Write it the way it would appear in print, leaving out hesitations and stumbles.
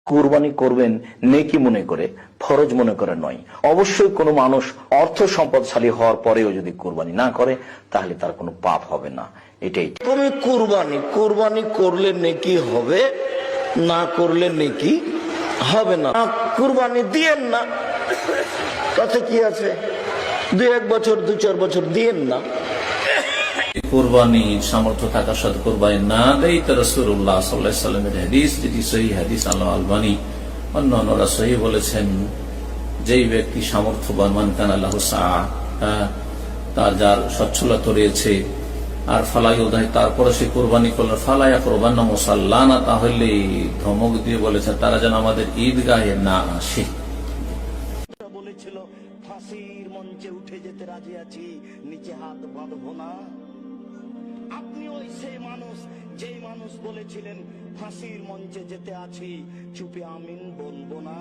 কুরবানি করবেন নেকি মনে করে, ফরজ মনে করে নয়। অবশ্যই কোনো মানুষ অর্থ সম্পদশালী হওয়ার পরেও যদি কুরবানি না করে তাহলে তার কোনো পাপ হবে না। এটাই তুমি কুরবানি করলে নেকি হবে, না করলে নেকি হবে না। কুরবানি দিয়েন না, তাতে কি আছে? 2-1 বছর 2-4 বছর দিয়েন না। কুরবানির সামর্থ্য থাকার সাথে কুরবানি না দেয় তো রাসূলুল্লাহ সাল্লাল্লাহু আলাইহি ওয়াসাল্লামের হাদিস, যেটি সহিহ হাদিস, আল্লাহ আলবানী অন্যান্যরা সহিহ বলেছেন, যেই ব্যক্তি সামর্থ্যবান, মান কানা লাহু সাআ, তার যার সচ্ছলতা রয়েছে, আর ফালাইউদাহি, তারপরে সে কুরবানি করলো, ফালায়া কুরবানা মুসাল্লানা, তাহলে ধমক দিয়ে বলেছেন তারা যেন আমাদের ঈদগাহে না আসে। বলেছিল ফাঁসির মঞ্চে উঠে যেতে রাজি আছি, নিচে হাত বাঁধবো না। আপনি ওই সেই মানুষ, যেই মানুষ বলেছিলেন ফাঁসির মঞ্চে যেতে আছি, চুপে আমিন বলবো না।